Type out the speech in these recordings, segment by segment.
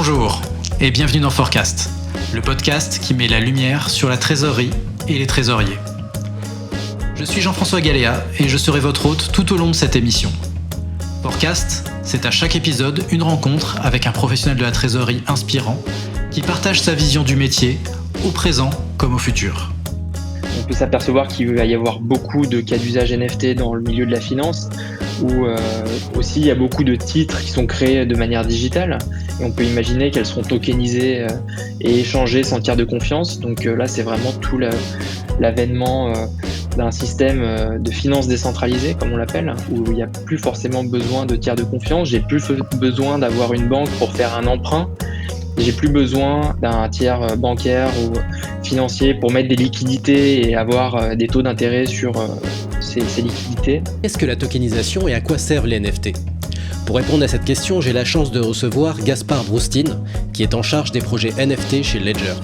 Bonjour et bienvenue dans Forecast, le podcast qui met la lumière sur la trésorerie et les trésoriers. Je suis Jean-François Galéa et je serai votre hôte tout au long de cette émission. Forecast, c'est à chaque épisode une rencontre avec un professionnel de la trésorerie inspirant qui partage sa vision du métier, au présent comme au futur. On peut s'apercevoir qu'il va y avoir beaucoup de cas d'usage NFT dans le milieu de la finance, où aussi il y a beaucoup de titres qui sont créés de manière digitale, et on peut imaginer qu'elles seront tokenisées et échangées sans tiers de confiance. Donc là, c'est vraiment tout l'avènement d'un système de finance décentralisée, comme on l'appelle, où il n'y a plus forcément besoin de tiers de confiance. J'ai plus besoin d'avoir une banque pour faire un emprunt. J'ai plus besoin d'un tiers bancaire ou financier pour mettre des liquidités et avoir des taux d'intérêt sur ces liquidités. Qu'est-ce que la tokenisation et à quoi servent les NFT ? Pour répondre à cette question, j'ai la chance de recevoir Gaspard Broustine, qui est en charge des projets NFT chez Ledger,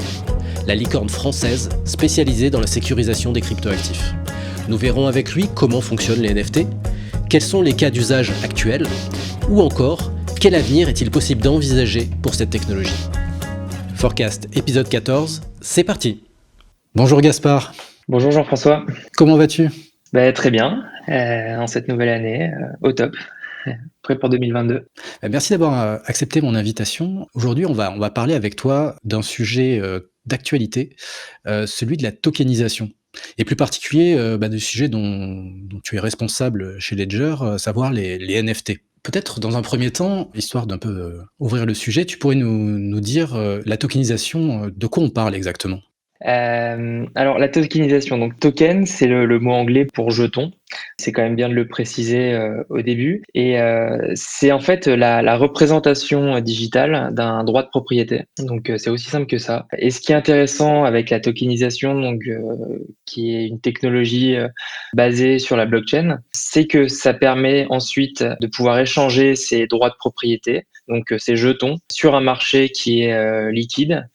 la licorne française spécialisée dans la sécurisation des cryptoactifs. Nous verrons avec lui comment fonctionnent les NFT, quels sont les cas d'usage actuels, ou encore quel avenir est-il possible d'envisager pour cette technologie ? Forecast épisode 14, c'est parti. Bonjour Gaspard. Bonjour Jean-François. Comment vas-tu ? Très bien, en cette nouvelle année, au top, prêt pour 2022. Merci d'avoir accepté mon invitation. Aujourd'hui, on va parler avec toi d'un sujet d'actualité, celui de la tokenisation. Et plus particulier du sujet dont tu es responsable chez Ledger, savoir les NFT. Peut-être dans un premier temps, histoire d'un peu ouvrir le sujet, tu pourrais nous dire la tokenisation, de quoi on parle exactement ? Alors la tokenisation, donc token, c'est le mot anglais pour jeton. C'est quand même bien de le préciser au début. Et c'est en fait la représentation digitale d'un droit de propriété. Donc c'est aussi simple que ça. Et ce qui est intéressant avec la tokenisation, qui est une technologie basée sur la blockchain, c'est que ça permet ensuite de pouvoir échanger ces droits de propriété, donc ces jetons, sur un marché qui est liquide,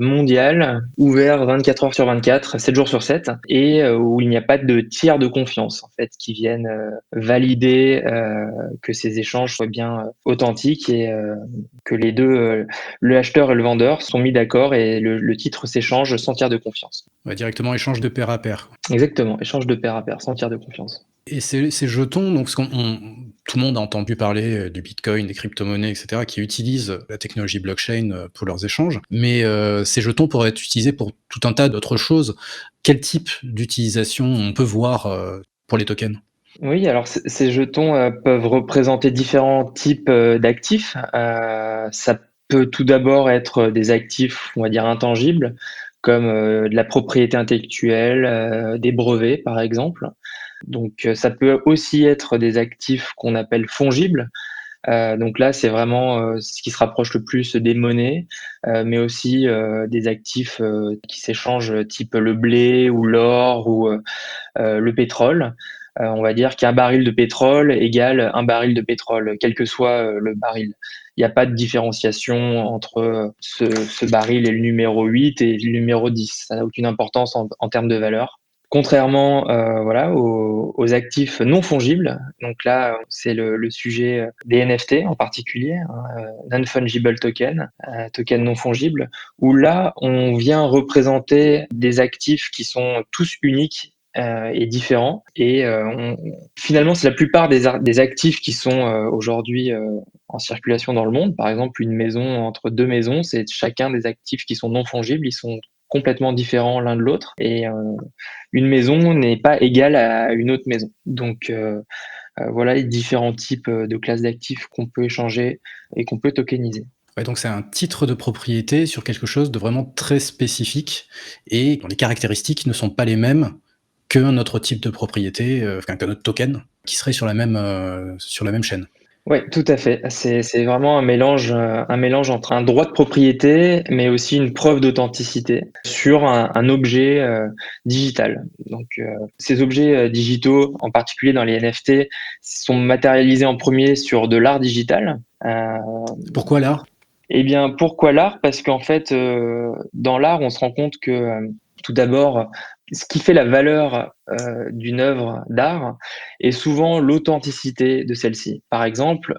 mondial, ouvert 24 heures sur 24, 7 jours sur 7, et où il n'y a pas de tiers de confiance en fait qui viennent valider que ces échanges soient bien authentiques et que les deux, le acheteur et le vendeur, sont mis d'accord et le titre s'échange sans tiers de confiance. Ouais, directement échange de pair à pair. Exactement, échange de pair à pair, sans tiers de confiance. Et ces jetons, donc, tout le monde a entendu parler du Bitcoin, des crypto-monnaies, etc., qui utilisent la technologie blockchain pour leurs échanges, mais ces jetons pourraient être utilisés pour tout un tas d'autres choses. Quel type d'utilisation on peut voir pour les tokens ? Oui, alors ces jetons peuvent représenter différents types d'actifs. Ça peut tout d'abord être des actifs, on va dire, intangibles, comme de la propriété intellectuelle, des brevets, par exemple. Donc ça peut aussi être des actifs qu'on appelle fongibles. Donc là, c'est vraiment ce qui se rapproche le plus des monnaies, mais aussi des actifs qui s'échangent, type le blé ou l'or ou le pétrole. On va dire qu'un baril de pétrole égale un baril de pétrole, quel que soit le baril. Il n'y a pas de différenciation entre ce baril et le numéro 8 et le numéro 10. Ça n'a aucune importance en termes de valeur. Contrairement aux actifs non fongibles, donc là c'est le sujet des NFT en particulier, non-fungible token, token non fongible, où là on vient représenter des actifs qui sont tous uniques et différents. Et finalement, c'est la plupart des actifs qui sont aujourd'hui en circulation dans le monde. Par exemple, une maison entre deux maisons, c'est chacun des actifs qui sont non fongibles. Ils sont complètement différents l'un de l'autre. Et une maison n'est pas égale à une autre maison. Donc voilà les différents types de classes d'actifs qu'on peut échanger et qu'on peut tokeniser. Ouais, donc c'est un titre de propriété sur quelque chose de vraiment très spécifique et dont les caractéristiques ne sont pas les mêmes qu'un autre type de propriété, qu'un autre token qui serait sur la même chaîne. Oui, tout à fait. C'est vraiment un mélange entre un droit de propriété, mais aussi une preuve d'authenticité sur un objet digital. Donc, ces objets digitaux, en particulier dans les NFT, sont matérialisés en premier sur de l'art digital. Pourquoi l'art ? Eh bien, pourquoi l'art ? Parce qu'en fait, dans l'art, on se rend compte que tout d'abord, ce qui fait la valeur d'une œuvre d'art est souvent l'authenticité de celle-ci. Par exemple,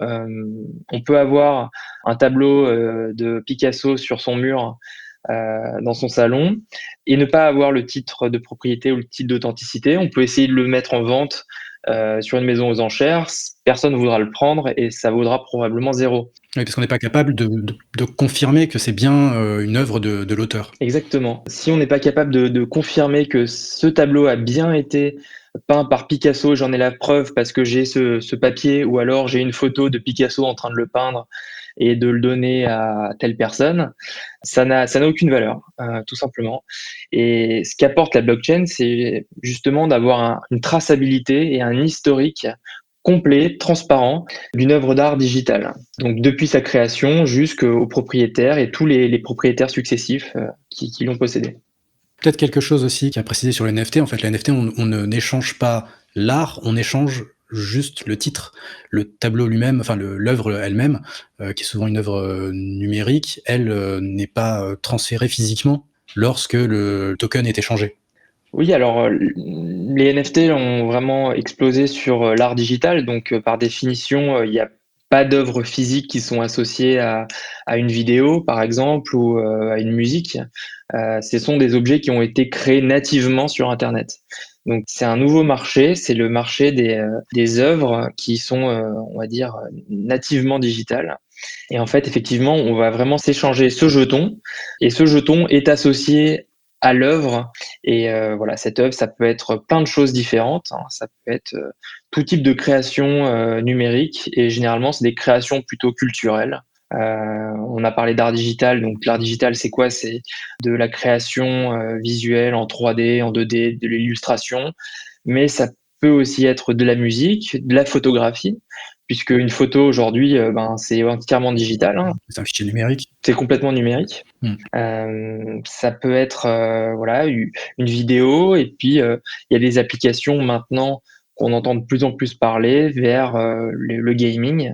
on peut avoir un tableau de Picasso sur son mur dans son salon et ne pas avoir le titre de propriété ou le titre d'authenticité. On peut essayer de le mettre en vente sur une maison aux enchères. Personne ne voudra le prendre et ça vaudra probablement zéro. Oui, parce qu'on n'est pas capable de confirmer que c'est bien une œuvre de l'auteur. Exactement. Si on n'est pas capable de confirmer que ce tableau a bien été peint par Picasso, j'en ai la preuve parce que j'ai ce papier, ou alors j'ai une photo de Picasso en train de le peindre et de le donner à telle personne, ça n'a aucune valeur, tout simplement. Et ce qu'apporte la blockchain, c'est justement d'avoir une traçabilité et un historique complet, transparent, d'une œuvre d'art digitale. Donc depuis sa création jusqu'aux propriétaires et tous les propriétaires successifs qui l'ont possédé. Peut-être quelque chose aussi qui a précisé sur les NFT. En fait, les NFT, on n'échange pas l'art, on échange juste le titre. Le tableau lui-même, enfin l'œuvre elle-même, qui est souvent une œuvre numérique, elle n'est pas transférée physiquement lorsque le token est échangé. Oui, alors les NFT ont vraiment explosé sur l'art digital, donc par définition, il n'y a pas d'œuvres physiques qui sont associées à une vidéo, par exemple, ou à une musique. Ce sont des objets qui ont été créés nativement sur Internet. Donc c'est un nouveau marché, c'est le marché des œuvres qui sont, on va dire, nativement digitales. Et en fait, effectivement, on va vraiment s'échanger ce jeton, et ce jeton est associé à l'œuvre. Et voilà, cette œuvre, ça peut être plein de choses différentes, hein. Ça peut être tout type de création numérique, et généralement, c'est des créations plutôt culturelles. On a parlé d'art digital, donc l'art digital, c'est quoi? C'est de la création visuelle en 3D, en 2D, de l'illustration, mais ça peut aussi être de la musique, de la photographie, puisque une photo aujourd'hui, c'est entièrement digital, hein. C'est un fichier numérique. C'est complètement numérique. Ça peut être voilà, une vidéo, et puis il y a des applications maintenant qu'on entend de plus en plus parler vers le gaming,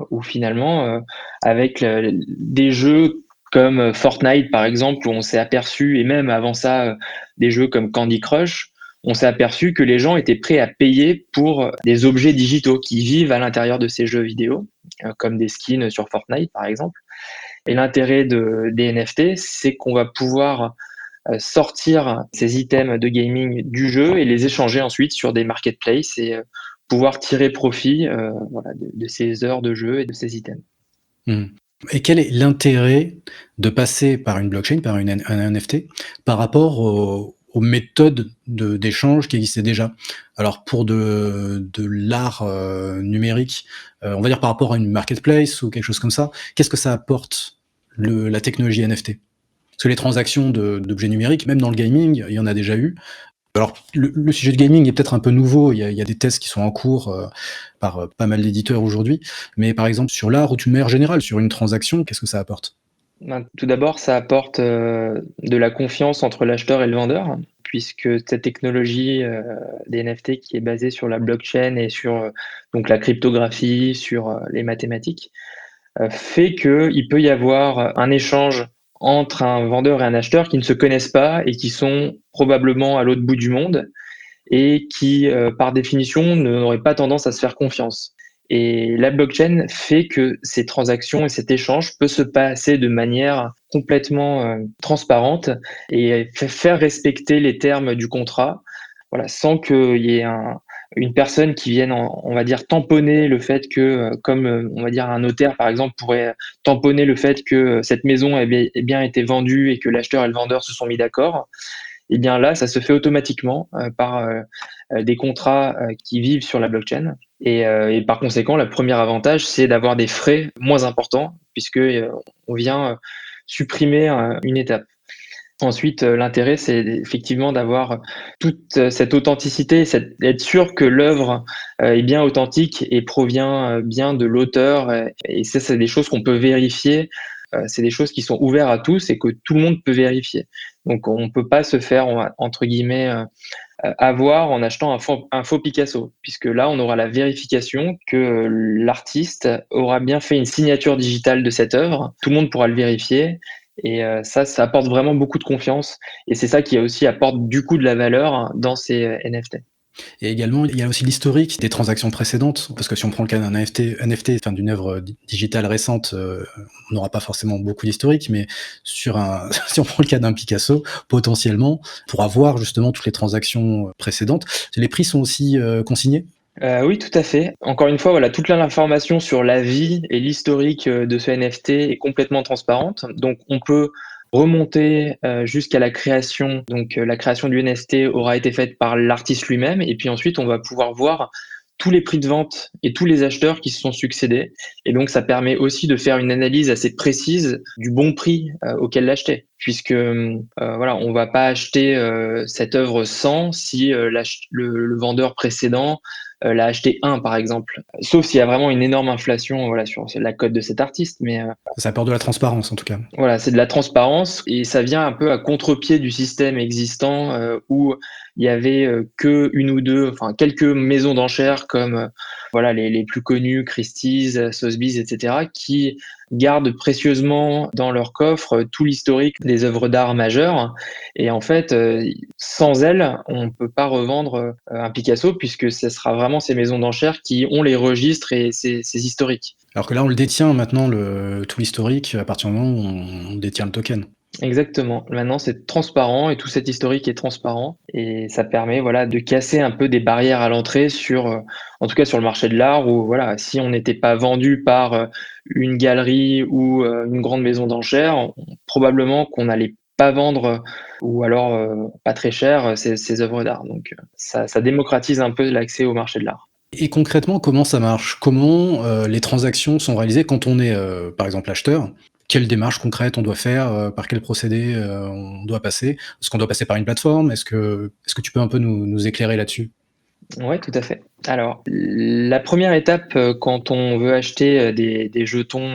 où finalement, avec des jeux comme Fortnite par exemple, où on s'est aperçu, et même avant ça, des jeux comme Candy Crush, on s'est aperçu que les gens étaient prêts à payer pour des objets digitaux qui vivent à l'intérieur de ces jeux vidéo, comme des skins sur Fortnite par exemple. Et l'intérêt des NFT, c'est qu'on va pouvoir sortir ces items de gaming du jeu et les échanger ensuite sur des marketplaces et pouvoir tirer profit voilà, de ces heures de jeu et de ces items. Et quel est l'intérêt de passer par une blockchain, par un NFT, par rapport aux méthodes d'échange qui existaient déjà? Alors pour de l'art numérique, on va dire par rapport à une marketplace ou quelque chose comme ça, qu'est-ce que ça apporte la technologie NFT? Parce que les transactions d'objets numériques, même dans le gaming, il y en a déjà eu. Alors le sujet de gaming est peut-être un peu nouveau, il y a des tests qui sont en cours par pas mal d'éditeurs aujourd'hui, mais par exemple sur l'art ou d'une manière générale, sur une transaction, qu'est-ce que ça apporte? Tout d'abord, ça apporte de la confiance entre l'acheteur et le vendeur, puisque cette technologie des NFT qui est basée sur la blockchain et sur donc la cryptographie, sur les mathématiques, fait qu'il peut y avoir un échange entre un vendeur et un acheteur qui ne se connaissent pas et qui sont probablement à l'autre bout du monde et qui, par définition, n'auraient pas tendance à se faire confiance. Et la blockchain fait que ces transactions et cet échange peut se passer de manière complètement transparente et faire respecter les termes du contrat, voilà, sans qu'il y ait une personne qui vienne, on va dire, tamponner le fait que, comme on va dire un notaire par exemple pourrait tamponner le fait que cette maison ait bien été vendue et que l'acheteur et le vendeur se sont mis d'accord. Et bien là, ça se fait automatiquement par des contrats qui vivent sur la blockchain. Et par conséquent, le premier avantage, c'est d'avoir des frais moins importants, puisque on vient supprimer une étape. Ensuite, l'intérêt, c'est effectivement d'avoir toute cette authenticité, d'être sûr que l'œuvre est bien authentique et provient bien de l'auteur. Et ça, c'est des choses qu'on peut vérifier. C'est des choses qui sont ouvertes à tous et que tout le monde peut vérifier. Donc, on ne peut pas se faire, entre guillemets, avoir en achetant un faux Picasso, puisque là, on aura la vérification que l'artiste aura bien fait une signature digitale de cette œuvre. Tout le monde pourra le vérifier. Et ça apporte vraiment beaucoup de confiance. Et c'est ça qui aussi apporte du coup de la valeur dans ces NFT. Et également, il y a aussi l'historique des transactions précédentes, parce que si on prend le cas d'un NFT, enfin d'une œuvre digitale récente, on n'aura pas forcément beaucoup d'historique, mais si on prend le cas d'un Picasso, potentiellement, on pourra voir justement toutes les transactions précédentes. Les prix sont aussi consignés? Oui, tout à fait. Encore une fois, voilà, toute l'information sur la vie et l'historique de ce NFT est complètement transparente. Donc, on peut remonter jusqu'à la création. Donc, la création du NFT aura été faite par l'artiste lui-même. Et puis ensuite, on va pouvoir voir tous les prix de vente et tous les acheteurs qui se sont succédés. Et donc, ça permet aussi de faire une analyse assez précise du bon prix auquel l'acheter. Puisque voilà, on va pas acheter cette œuvre 100 si le vendeur précédent l'a acheté 1 par exemple. Sauf s'il y a vraiment une énorme inflation voilà, sur la cote de cet artiste. Mais Ça apporte de la transparence en tout cas. voilà, c'est de la transparence et ça vient un peu à contre-pied du système existant où il y avait que une ou deux, enfin quelques maisons d'enchères comme voilà les plus connues, Christie's, Sotheby's, etc., qui gardent précieusement dans leur coffre tout l'historique des œuvres d'art majeures. Et en fait, sans elles, on ne peut pas revendre un Picasso puisque ce sera vraiment ces maisons d'enchères qui ont les registres et ces historiques. Alors que là, on le détient maintenant, tout l'historique, à partir du moment où on détient le token. Exactement. Maintenant, c'est transparent et tout cet historique est transparent et ça permet voilà de casser un peu des barrières à l'entrée sur, en tout cas sur le marché de l'art où voilà si on n'était pas vendu par une galerie ou une grande maison d'enchères, probablement qu'on n'allait pas vendre ou alors pas très cher ces œuvres d'art. Donc ça démocratise un peu l'accès au marché de l'art. Et concrètement, comment ça marche? Comment les transactions sont réalisées quand on est, par exemple, acheteur? Quelles démarches concrètes on doit faire? Par quel procédé on doit passer? Est-ce qu'on doit passer par une plateforme? Est-ce que tu peux un peu nous éclairer là-dessus? Ouais, tout à fait. Alors, la première étape quand on veut acheter des jetons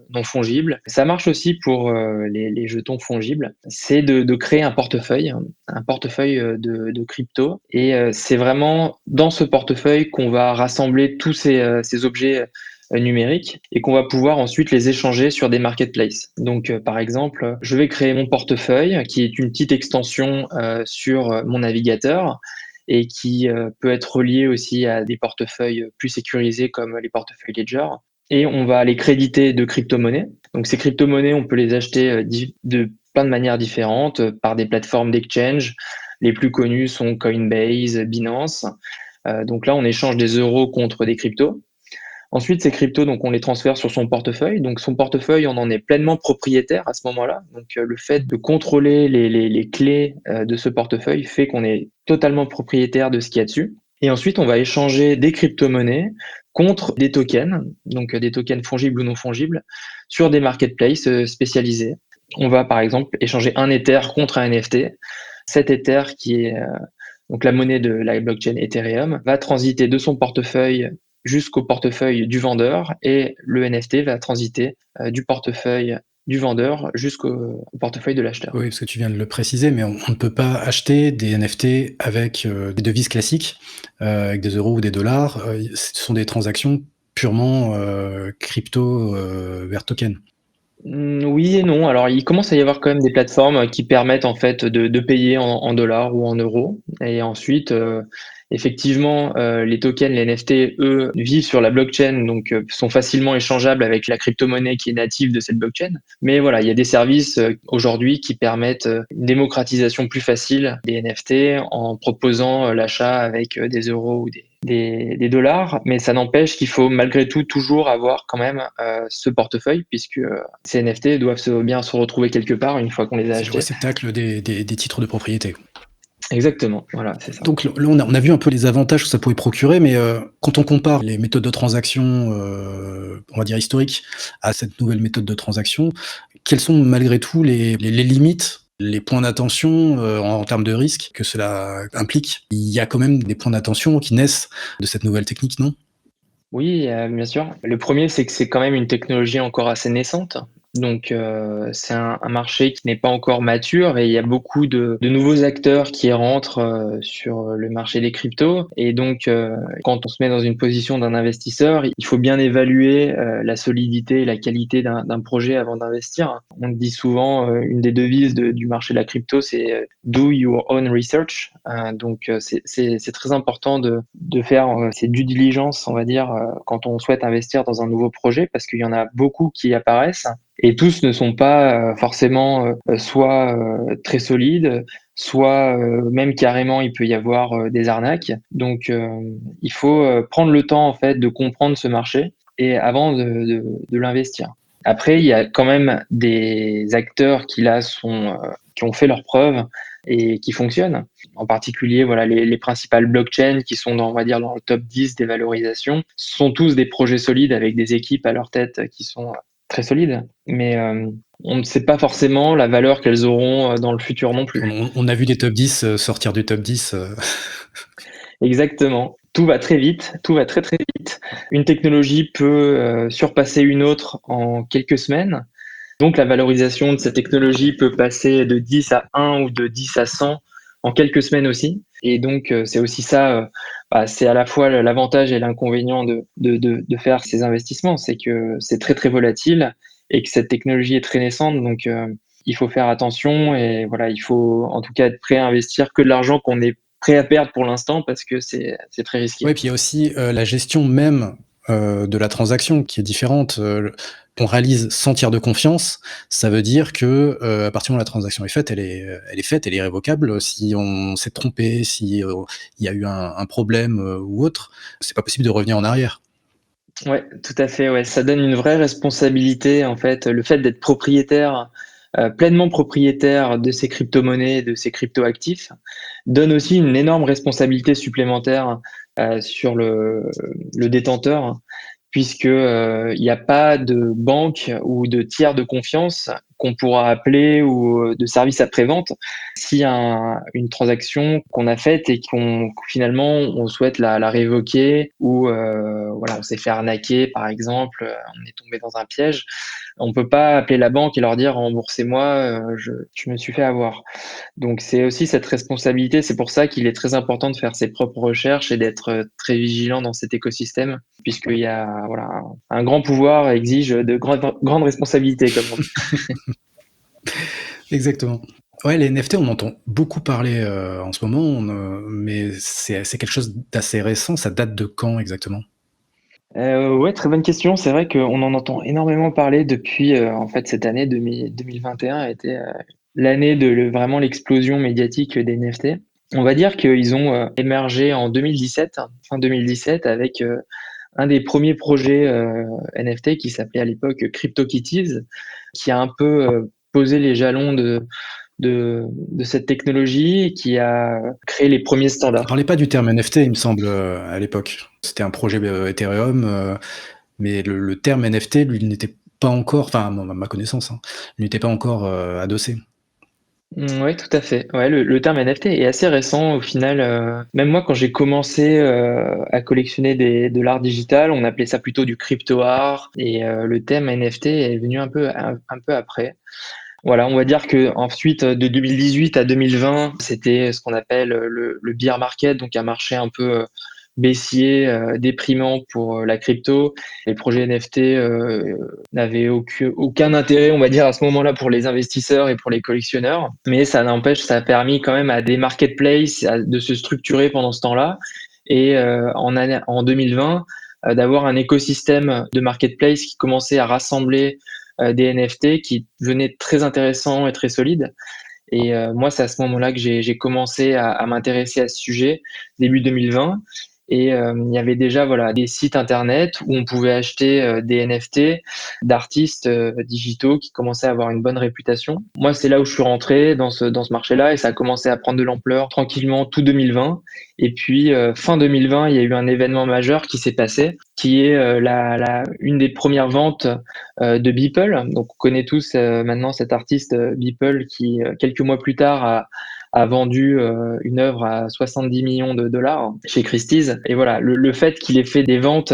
non fongibles, ça marche aussi pour les jetons fongibles, c'est de créer un portefeuille de crypto. Et c'est vraiment dans ce portefeuille qu'on va rassembler tous ces objets numériques et qu'on va pouvoir ensuite les échanger sur des marketplaces. Donc, par exemple, je vais créer mon portefeuille qui est une petite extension sur mon navigateur et qui peut être relié aussi à des portefeuilles plus sécurisés comme les portefeuilles Ledger. Et on va les créditer de crypto-monnaies. Donc ces crypto-monnaies, on peut les acheter de plein de manières différentes par des plateformes d'exchange. Les plus connues sont Coinbase, Binance. Donc là, on échange des euros contre des cryptos. Ensuite, ces cryptos, donc, on les transfère sur son portefeuille. Donc, son portefeuille, on en est pleinement propriétaire à ce moment-là. Donc, le fait de contrôler les clés de ce portefeuille fait qu'on est totalement propriétaire de ce qu'il y a dessus. Et ensuite, on va échanger des crypto-monnaies contre des tokens, donc des tokens fongibles ou non fongibles, sur des marketplaces spécialisés. On va, par exemple, échanger un Ether contre un NFT. Cet Ether, qui est donc la monnaie de la blockchain Ethereum, va transiter de son portefeuille jusqu'au portefeuille du vendeur et le NFT va transiter du portefeuille du vendeur jusqu'au portefeuille de l'acheteur. Oui, parce que tu viens de le préciser, mais on ne peut pas acheter des NFT avec des devises classiques, avec des euros ou des dollars. Ce sont des transactions purement crypto vers token. Oui et non. Alors, il commence à y avoir quand même des plateformes qui permettent en fait de payer en dollars ou en euros. Et ensuite, effectivement, les tokens, les NFT, eux, vivent sur la blockchain, donc sont facilement échangeables avec la crypto-monnaie qui est native de cette blockchain. Mais voilà, il y a des services aujourd'hui qui permettent une démocratisation plus facile des NFT en proposant l'achat avec des euros ou des dollars, mais ça n'empêche qu'il faut malgré tout toujours avoir quand même ce portefeuille puisque ces NFT doivent bien se retrouver quelque part une fois qu'on les a achetés. C'est le réceptacle des titres de propriété. Exactement, voilà, c'est ça. Donc là, on a vu un peu les avantages que ça pouvait procurer, mais quand on compare les méthodes de transaction, on va dire historiques, à cette nouvelle méthode de transaction, quelles sont malgré tout les limites, les points d'attention en termes de risque que cela implique? Il y a quand même des points d'attention qui naissent de cette nouvelle technique, non? Oui, bien sûr. Le premier, c'est que c'est quand même une technologie encore assez naissante. Donc, c'est un marché qui n'est pas encore mature et il y a beaucoup de nouveaux acteurs qui rentrent sur le marché des cryptos. Et donc, quand on se met dans une position d'un investisseur, il faut bien évaluer la solidité et la qualité d'un projet avant d'investir. On dit souvent, une des devises du marché de la crypto, c'est do your own research. Donc, c'est très important de faire ces due diligence, on va dire, quand on souhaite investir dans un nouveau projet, parce qu'il y en a beaucoup qui apparaissent. Et tous ne sont pas forcément soit très solides, soit même carrément il peut y avoir des arnaques. Donc il faut prendre le temps en fait de comprendre ce marché et avant de l'investir. Après, il y a quand même des acteurs qui là qui ont fait leurs preuves et qui fonctionnent. En particulier, voilà, les principales blockchains qui sont on va dire, dans le top 10 des valorisations sont tous des projets solides avec des équipes à leur tête qui sont très solides, mais on ne sait pas forcément la valeur qu'elles auront dans le futur non plus. On a vu des top 10 sortir du top 10. Exactement. Tout va très vite, tout va très très vite. Une technologie peut surpasser une autre en quelques semaines. Donc la valorisation de cette technologie peut passer de 10 à 1 ou de 10 à 100 en quelques semaines aussi. Et donc c'est aussi ça, c'est à la fois l'avantage et l'inconvénient de faire ces investissements, c'est que c'est très très volatile et que cette technologie est très naissante. Donc il faut faire attention et voilà, il faut en tout cas être prêt à investir que de l'argent qu'on est prêt à perdre pour l'instant parce que c'est très risqué. Oui, puis il y a aussi la gestion même de la transaction qui est différente. On réalise sans tiers de confiance, ça veut dire que à partir du moment où la transaction est faite, elle est faite, elle est irrévocable. Si on s'est trompé, si il y a eu un problème ou autre, c'est pas possible de revenir en arrière. Ouais, tout à fait. Ouais, ça donne une vraie responsabilité en fait. Le fait d'être propriétaire, pleinement propriétaire de ces crypto-monnaies, de ces crypto-actifs, donne aussi une énorme responsabilité supplémentaire sur le détenteur, puisque il n'y a pas de banque ou de tiers de confiance qu'on pourra appeler ou de service après-vente si une transaction qu'on a faite et finalement on souhaite la révoquer ou voilà, on s'est fait arnaquer par exemple, on est tombé dans un piège. On peut pas appeler la banque et leur dire remboursez-moi, je me suis fait avoir. Donc c'est aussi cette responsabilité, c'est pour ça qu'il est très important de faire ses propres recherches et d'être très vigilant dans cet écosystème, puisqu'il y a voilà, un grand pouvoir exige de grandes responsabilités, comme on dit. Exactement. Ouais, les NFT, on entend beaucoup parler en ce moment, mais c'est quelque chose d'assez récent. Ça date de quand exactement? Ouais, très bonne question. C'est vrai qu'on en entend énormément parler depuis en fait cette année 2021 a été l'année de vraiment l'explosion médiatique des NFT. On va dire qu'ils ont émergé en 2017, fin 2017, avec un des premiers projets NFT qui s'appelait à l'époque CryptoKitties, qui a un peu posé les jalons de cette technologie et qui a créé les premiers On standards. parlait pas du terme NFT, il me semble, à l'époque. C'était un projet Ethereum, mais le terme NFT, lui, n'était pas encore, enfin, à ma connaissance, il n'était pas encore adossé. Oui, tout à fait. Ouais, le terme NFT est assez récent au final. Même moi, quand j'ai commencé à collectionner de l'art digital, on appelait ça plutôt du crypto art et le terme NFT est venu un peu après. Voilà, on va dire que ensuite de 2018 à 2020, c'était ce qu'on appelle le bear market, donc un marché un peu baissier, déprimant pour la crypto. Les projets NFT n'avaient aucun intérêt, on va dire, à ce moment-là pour les investisseurs et pour les collectionneurs. Mais ça n'empêche, ça a permis quand même à des marketplaces de se structurer pendant ce temps-là. Et en 2020, d'avoir un écosystème de marketplace qui commençait à rassembler des NFT qui devenaient très intéressants et très solides. Et moi, c'est à ce moment-là que j'ai commencé à m'intéresser à ce sujet, début 2020. Et il y avait déjà voilà, des sites internet où on pouvait acheter des NFT d'artistes digitaux qui commençaient à avoir une bonne réputation. Moi, c'est là où je suis rentré dans ce marché-là et ça a commencé à prendre de l'ampleur tranquillement tout 2020. Et puis, fin 2020, il y a eu un événement majeur qui s'est passé, qui est une des premières ventes de Beeple. Donc, on connaît tous maintenant cet artiste Beeple qui, quelques mois plus tard, a vendu une œuvre à 70 millions de dollars chez Christie's. Et voilà, le fait qu'il ait fait des ventes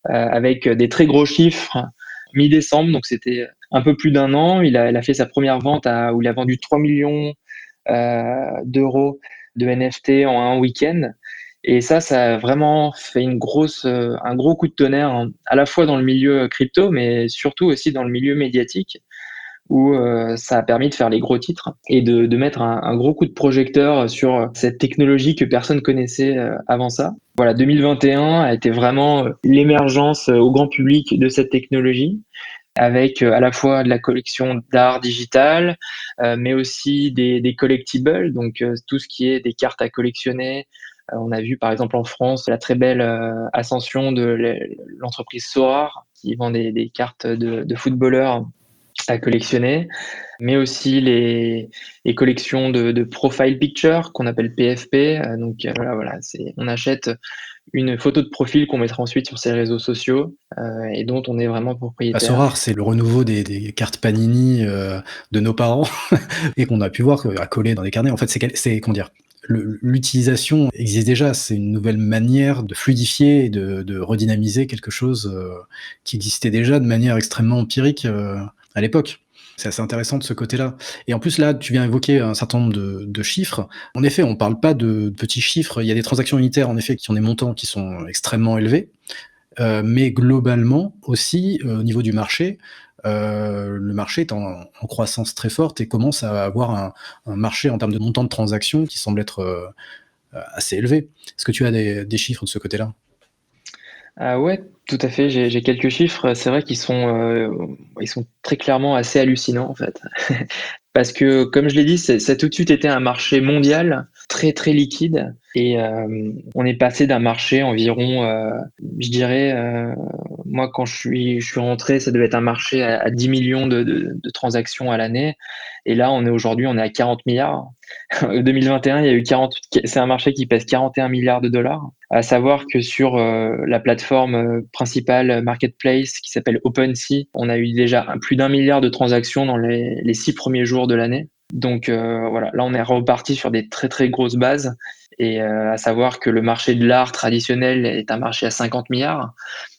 avec des très gros chiffres mi-décembre, donc c'était un peu plus d'un an. Il a fait sa première vente où il a vendu 3 millions d'euros de NFT en un week-end. Et ça a vraiment fait un gros coup de tonnerre, hein, à la fois dans le milieu crypto, mais surtout aussi dans le milieu médiatique, où ça a permis de faire les gros titres et de mettre un gros coup de projecteur sur cette technologie que personne connaissait avant ça. Voilà, 2021 a été vraiment l'émergence au grand public de cette technologie, avec à la fois de la collection d'art digital, mais aussi des collectibles, donc tout ce qui est des cartes à collectionner. On a vu par exemple en France la très belle ascension de l'entreprise Sorare, qui vend des cartes de footballeurs à collectionner, mais aussi les collections de profile picture qu'on appelle PFP. Donc voilà, on achète une photo de profil qu'on mettra ensuite sur ses réseaux sociaux et dont on est vraiment propriétaire. Sorare, c'est le renouveau des cartes Panini de nos parents et qu'on a pu voir à coller dans des carnets. En fait, c'est comment dire, l'utilisation existe déjà. C'est une nouvelle manière de fluidifier et de redynamiser quelque chose qui existait déjà de manière extrêmement empirique à l'époque. C'est assez intéressant de ce côté-là. Et en plus, là, tu viens évoquer un certain nombre de chiffres. En effet, on ne parle pas de petits chiffres. Il y a des transactions unitaires, en effet, qui ont des montants qui sont extrêmement élevés. Mais globalement, aussi, au niveau du marché, le marché est en croissance très forte et commence à avoir un marché en termes de montant de transactions qui semble être assez élevé. Est-ce que tu as des chiffres de ce côté-là ? Ouais, tout à fait. J'ai quelques chiffres. C'est vrai qu'ils ils sont très clairement assez hallucinants en fait, parce que comme je l'ai dit, ça a tout de suite été un marché mondial très très liquide et on est passé d'un marché environ, je dirais, moi quand je suis rentré, ça devait être un marché à 10 millions de transactions à l'année et là aujourd'hui on est à 40 milliards. 2021, il y a eu c'est un marché qui pèse 41 milliards de dollars. À savoir que sur la plateforme principale marketplace qui s'appelle OpenSea, on a eu déjà plus d'1 milliard de transactions dans les 6 premiers jours de l'année. Donc voilà, là on est reparti sur des très très grosses bases et à savoir que le marché de l'art traditionnel est un marché à 50 milliards.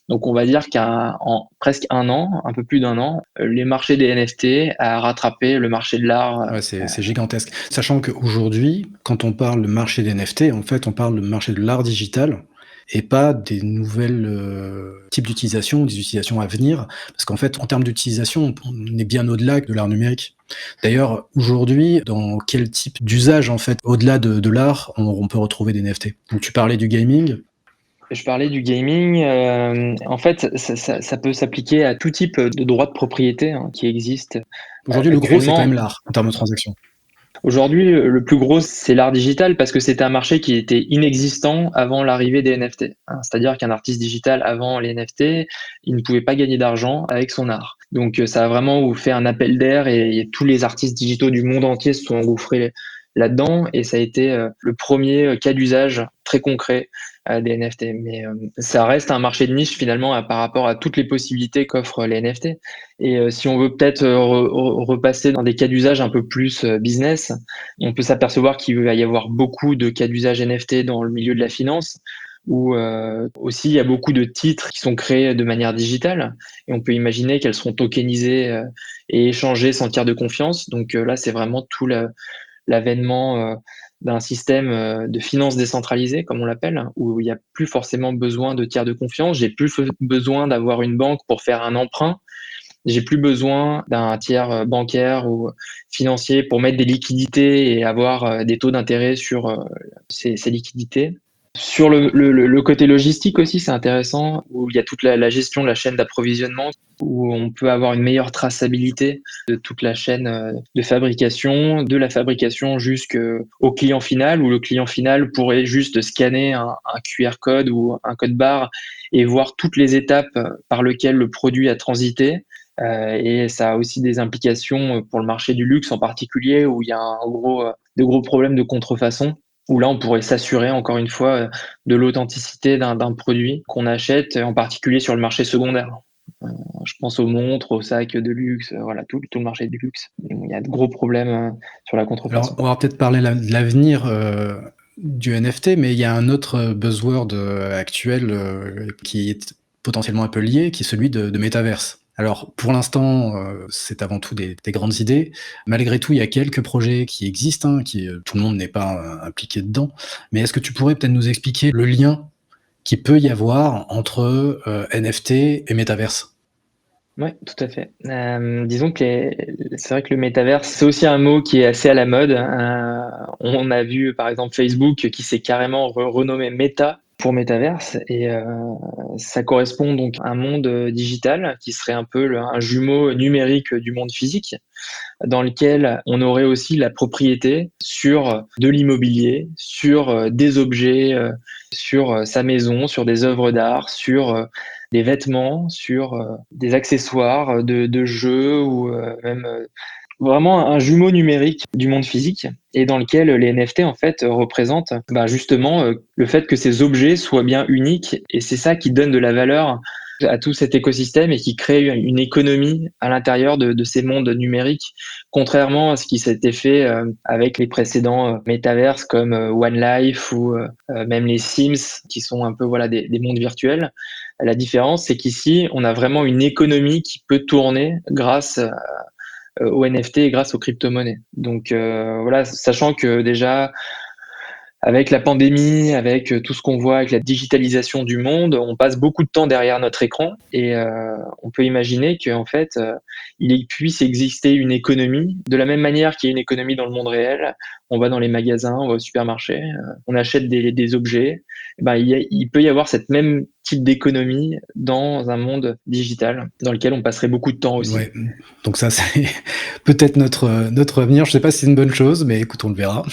Donc on va dire qu'en presque un an, un peu plus d'un an, les marchés des NFT a rattrapé le marché de l'art. Ouais, c'est gigantesque. Sachant qu'aujourd'hui, quand on parle de marché des NFT, en fait, on parle de marché de l'art digital et pas des nouvelles types d'utilisation, des utilisations à venir. Parce qu'en fait, en termes d'utilisation, on est bien au-delà de l'art numérique. D'ailleurs, aujourd'hui, dans quel type d'usage, en fait, au-delà de l'art, on peut retrouver des NFT ? Donc tu parlais du gaming. Je parlais du gaming. En fait, ça peut s'appliquer à tout type de droits de propriété qui existent. Aujourd'hui, le gros, c'est quand même l'art en termes de transactions. Aujourd'hui, le plus gros, c'est l'art digital parce que c'était un marché qui était inexistant avant l'arrivée des NFT. C'est-à-dire qu'un artiste digital, avant les NFT, il ne pouvait pas gagner d'argent avec son art. Donc, ça a vraiment fait un appel d'air et tous les artistes digitaux du monde entier se sont engouffrés là-dedans et ça a été le premier cas d'usage très concret des NFT. Mais ça reste un marché de niche finalement par rapport à toutes les possibilités qu'offrent les NFT. Et si on veut peut-être repasser dans des cas d'usage un peu plus business, on peut s'apercevoir qu'il va y avoir beaucoup de cas d'usage NFT dans le milieu de la finance, où aussi il y a beaucoup de titres qui sont créés de manière digitale et on peut imaginer qu'elles seront tokenisées et échangées sans tiers de confiance. Donc là, c'est vraiment tout l'avènement d'un système de finance décentralisée, comme on l'appelle, où il n'y a plus forcément besoin de tiers de confiance. J'ai plus besoin d'avoir une banque pour faire un emprunt. J'ai plus besoin d'un tiers bancaire ou financier pour mettre des liquidités et avoir des taux d'intérêt sur ces liquidités. Sur le côté logistique aussi, c'est intéressant, où il y a toute la gestion de la chaîne d'approvisionnement, où on peut avoir une meilleure traçabilité de toute la chaîne de fabrication, de la fabrication jusqu'au client final, où le client final pourrait juste scanner un QR code ou un code barre et voir toutes les étapes par lesquelles le produit a transité. Et ça a aussi des implications pour le marché du luxe en particulier, où il y a de gros problèmes de contrefaçon, où là, on pourrait s'assurer, encore une fois, de l'authenticité d'un produit qu'on achète, en particulier sur le marché secondaire. Je pense aux montres, aux sacs de luxe, voilà, tout le marché du luxe. Il y a de gros problèmes sur la contrefaçon. Alors, on va peut-être parler de l'avenir du NFT, mais il y a un autre buzzword actuel qui est potentiellement un peu lié, qui est celui de métaverse. Alors, pour l'instant, c'est avant tout des grandes idées. Malgré tout, il y a quelques projets qui existent, tout le monde n'est pas impliqué dedans. Mais est-ce que tu pourrais peut-être nous expliquer le lien qu'il peut y avoir entre NFT et métaverse? Ouais, tout à fait. Disons que c'est vrai que le métaverse, c'est aussi un mot qui est assez à la mode. On a vu par exemple Facebook qui s'est carrément renommé Meta pour métaverse et ça correspond donc à un monde digital qui serait un peu un jumeau numérique du monde physique, dans lequel on aurait aussi la propriété sur de l'immobilier, sur des objets, sur sa maison, sur des œuvres d'art, sur des vêtements, sur des accessoires de jeux ou même vraiment un jumeau numérique du monde physique et dans lequel les NFT en fait représentent justement le fait que ces objets soient bien uniques et c'est ça qui donne de la valeur à tout cet écosystème et qui crée une économie à l'intérieur de ces mondes numériques, contrairement à ce qui s'était fait avec les précédents métaverses comme One Life ou même les Sims, qui sont un peu voilà des mondes virtuels. La différence, c'est qu'ici, on a vraiment une économie qui peut tourner grâce aux NFT et grâce aux crypto-monnaies. Donc voilà, sachant que déjà, avec la pandémie, avec tout ce qu'on voit avec la digitalisation du monde, on passe beaucoup de temps derrière notre écran et on peut imaginer qu'en fait, il puisse exister une économie de la même manière qu'il y a une économie dans le monde réel. On va dans les magasins, on va au supermarché, on achète des objets. Il peut y avoir cette même type d'économie dans un monde digital dans lequel on passerait beaucoup de temps aussi. Ouais. Donc ça, c'est peut-être notre avenir. Je sais pas si c'est une bonne chose, mais écoute, on le verra.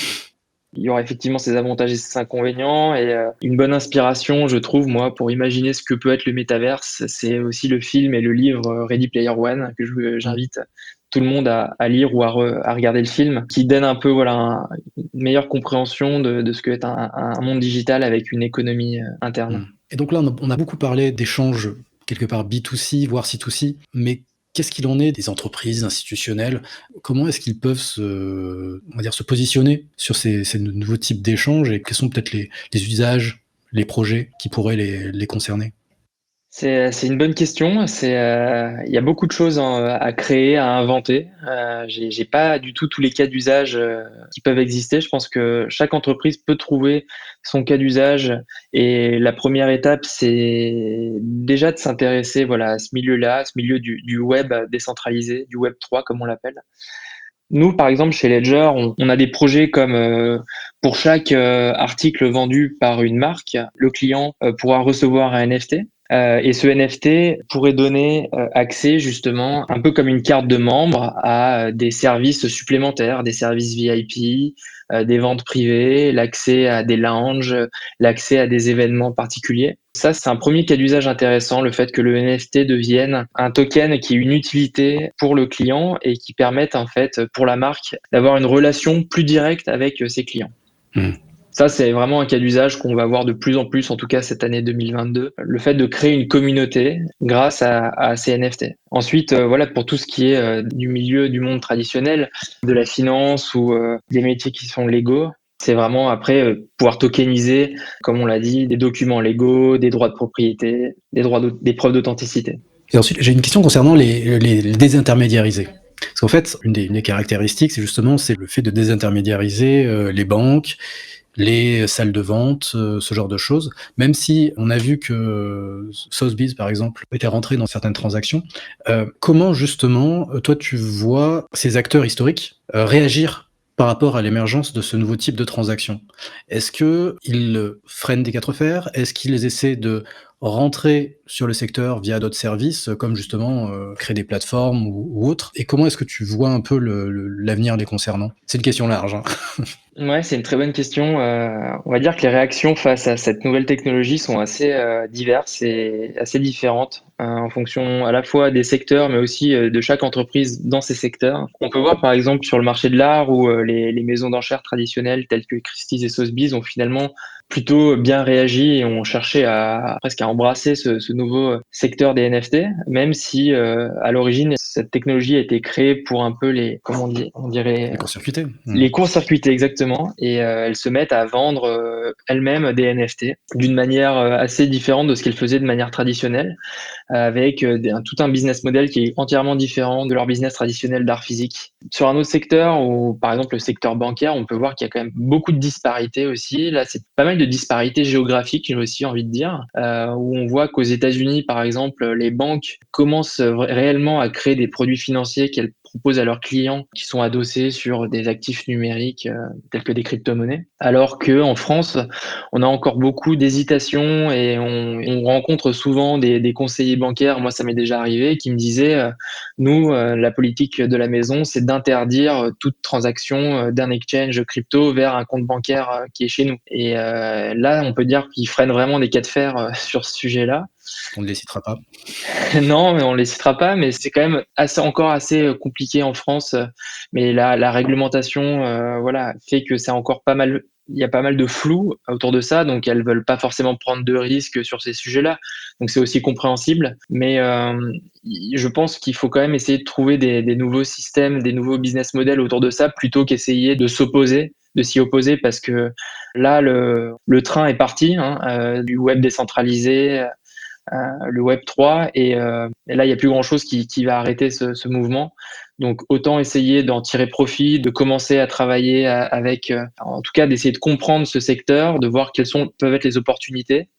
Il y aura effectivement ses avantages et ses inconvénients et une bonne inspiration, je trouve, moi, pour imaginer ce que peut être le métaverse, c'est aussi le film et le livre Ready Player One que j'invite tout le monde à lire ou à regarder le film, qui donne un peu voilà une meilleure compréhension de ce que est un monde digital avec une économie interne. Et donc là, on a beaucoup parlé d'échanges quelque part B2C, voire C2C, mais qu'est-ce qu'il en est des entreprises institutionnelles? Comment est-ce qu'ils peuvent se positionner sur ces nouveaux types d'échanges et quels sont peut-être les usages, les projets qui pourraient les concerner? C'est une bonne question. Il y a beaucoup de choses à créer, à inventer. J'ai pas du tout tous les cas d'usage qui peuvent exister. Je pense que chaque entreprise peut trouver son cas d'usage et la première étape, c'est déjà de s'intéresser voilà à ce milieu-là, à ce milieu du web décentralisé, du web 3 comme on l'appelle. Nous, par exemple, chez Ledger, on a des projets comme pour chaque article vendu par une marque, le client pourra recevoir un NFT. Et ce NFT pourrait donner accès justement, un peu comme une carte de membre, à des services supplémentaires, des services VIP, des ventes privées, l'accès à des lounges, l'accès à des événements particuliers. Ça, c'est un premier cas d'usage intéressant, le fait que le NFT devienne un token qui ait une utilité pour le client et qui permette en fait pour la marque d'avoir une relation plus directe avec ses clients. Ça, c'est vraiment un cas d'usage qu'on va voir de plus en plus, en tout cas cette année 2022, le fait de créer une communauté grâce à ces NFT. Ensuite, voilà, pour tout ce qui est du milieu du monde traditionnel, de la finance ou des métiers qui sont légaux, c'est vraiment après pouvoir tokeniser, comme on l'a dit, des documents légaux, des droits de propriété, des preuves d'authenticité. Et ensuite, j'ai une question concernant les désintermédiarisés. Parce qu'en fait, une des caractéristiques, c'est le fait de désintermédiariser les banques, les salles de vente, ce genre de choses. Même si on a vu que Sotheby's, par exemple, était rentré dans certaines transactions, comment justement, toi, tu vois ces acteurs historiques réagir par rapport à l'émergence de ce nouveau type de transaction? Est-ce qu'ils freinent des quatre fers? Est-ce qu'ils essaient de rentrer sur le secteur via d'autres services, comme justement créer des plateformes ou autres? Et comment est-ce que tu vois un peu l'avenir les concernant? C'est une question large, hein. Ouais, c'est une très bonne question. On va dire que les réactions face à cette nouvelle technologie sont assez diverses et assez différentes en fonction à la fois des secteurs, mais aussi de chaque entreprise dans ces secteurs. On peut voir par exemple sur le marché de l'art où les maisons d'enchères traditionnelles telles que Christie's et Sotheby's ont finalement plutôt bien réagi et ont cherché presque à embrasser ce nouveau secteur des NFT, même si à l'origine cette technologie a été créée pour un peu on dirait Les court-circuités. les court-circuiter exactement et elles se mettent à vendre elles-mêmes des NFT d'une manière assez différente de ce qu'elles faisaient de manière traditionnelle. avec tout un business model qui est entièrement différent de leur business traditionnel d'art physique. Sur un autre secteur, ou par exemple le secteur bancaire, on peut voir qu'il y a quand même beaucoup de disparités aussi. Là, c'est pas mal de disparités géographiques, j'ai aussi envie de dire, où on voit qu'aux États-Unis, par exemple, les banques commencent réellement à créer des produits financiers qu'elles proposent à leurs clients qui sont adossés sur des actifs numériques tels que des crypto-monnaies. Alors qu'en France, on a encore beaucoup d'hésitation et on rencontre souvent des conseillers bancaires, moi ça m'est déjà arrivé, qui me disaient nous, la politique de la maison, c'est d'interdire toute transaction d'un exchange crypto vers un compte bancaire qui est chez nous. Et là, on peut dire qu'ils freinent vraiment des cas de fer sur ce sujet-là. On ne les citera pas. Non, mais on les citera pas, mais c'est quand même encore assez compliqué en France. Mais la réglementation, fait que c'est encore pas mal. Il y a pas mal de flou autour de ça, donc elles veulent pas forcément prendre de risques sur ces sujets-là. Donc c'est aussi compréhensible, mais je pense qu'il faut quand même essayer de trouver des nouveaux systèmes, des nouveaux business models autour de ça, plutôt qu'essayer de s'y opposer, parce que là le train est parti du web décentralisé. Le Web 3 et là il n'y a plus grand chose qui va arrêter ce mouvement, donc autant essayer d'en tirer profit, de commencer à travailler avec, en tout cas d'essayer de comprendre ce secteur, de voir quelles peuvent être les opportunités,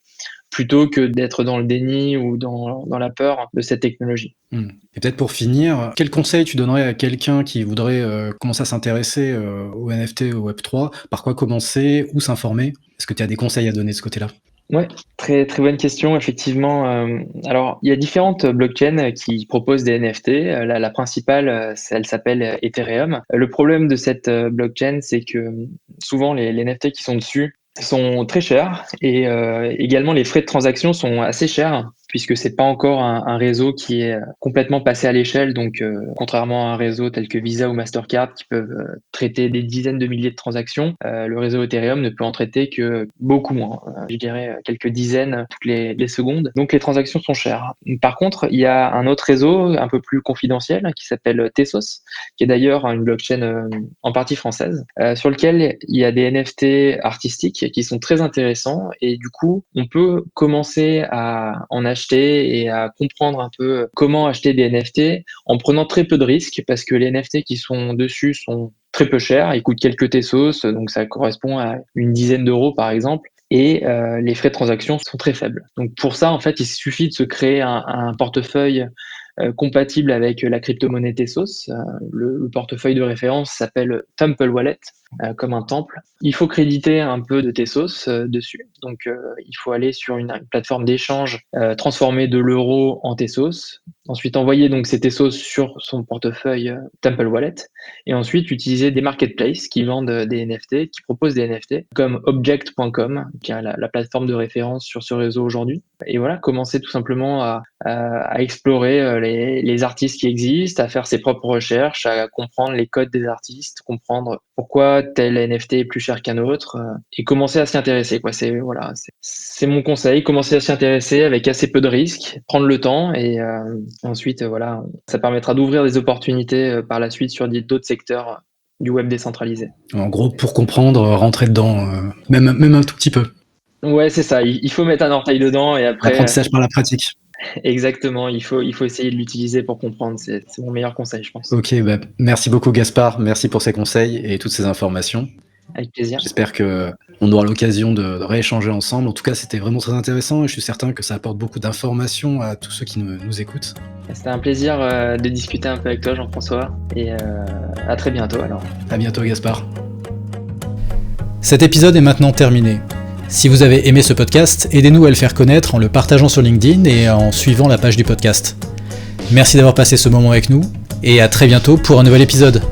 plutôt que d'être dans le déni ou dans la peur de cette technologie. Et peut-être pour finir, quel conseil tu donnerais à quelqu'un qui voudrait commencer à s'intéresser au NFT, au Web 3? Par quoi commencer? Où s'informer? Est-ce que tu as des conseils à donner de ce côté-là? Ouais, très très bonne question, effectivement. Alors, il y a différentes blockchains qui proposent des NFT. La principale, elle s'appelle Ethereum. Le problème de cette blockchain, c'est que souvent les NFT qui sont dessus sont très chers et également les frais de transaction sont assez chers, puisque c'est pas encore un réseau qui est complètement passé à l'échelle. Donc, contrairement à un réseau tel que Visa ou Mastercard qui peuvent traiter des dizaines de milliers de transactions, le réseau Ethereum ne peut en traiter que beaucoup moins. Je dirais quelques dizaines toutes les secondes. Donc, les transactions sont chères. Par contre, il y a un autre réseau un peu plus confidentiel qui s'appelle Tezos, qui est d'ailleurs une blockchain en partie française, sur lequel il y a des NFT artistiques qui sont très intéressants, et du coup, on peut commencer à en acheter et à comprendre un peu comment acheter des NFT en prenant très peu de risques, parce que les NFT qui sont dessus sont très peu chers, ils coûtent quelques Tezos, donc ça correspond à une dizaine d'euros par exemple, et les frais de transaction sont très faibles. Donc pour ça, en fait, il suffit de se créer un portefeuille compatible avec la crypto-monnaie Tezos. Le portefeuille de référence s'appelle Temple Wallet, comme un temple. Il faut créditer un peu de Tezos dessus. Donc, il faut aller sur une plateforme d'échange, transformer de l'euro en Tezos. Ensuite, envoyer donc ces Tezos sur son portefeuille Temple Wallet. Et ensuite, utiliser des marketplaces qui vendent des NFT, qui proposent des NFT, comme Object.com, qui est la plateforme de référence sur ce réseau aujourd'hui. Et voilà, commencer tout simplement à explorer les artistes qui existent, à faire ses propres recherches, à comprendre les codes des artistes, comprendre pourquoi tel NFT est plus cher qu'un autre, et commencer à s'y intéresser, quoi. C'est mon conseil, commencer à s'y intéresser avec assez peu de risques, prendre le temps, et ensuite, ça permettra d'ouvrir des opportunités par la suite sur d'autres secteurs du web décentralisé. En gros, pour comprendre, rentrer dedans, même un tout petit peu. Ouais, c'est ça. Il faut mettre un orteil dedans et après. L'apprentissage par la pratique. Exactement. Il faut essayer de l'utiliser pour comprendre. C'est mon meilleur conseil, je pense. Ok, merci beaucoup Gaspard. Merci pour ces conseils et toutes ces informations. Avec plaisir. J'espère qu'on aura l'occasion de rééchanger ensemble. En tout cas, c'était vraiment très intéressant et je suis certain que ça apporte beaucoup d'informations à tous ceux qui nous écoutent. C'était un plaisir de discuter un peu avec toi, Jean-François. Et à très bientôt alors. À bientôt Gaspard. Cet épisode est maintenant terminé. Si vous avez aimé ce podcast, aidez-nous à le faire connaître en le partageant sur LinkedIn et en suivant la page du podcast. Merci d'avoir passé ce moment avec nous et à très bientôt pour un nouvel épisode.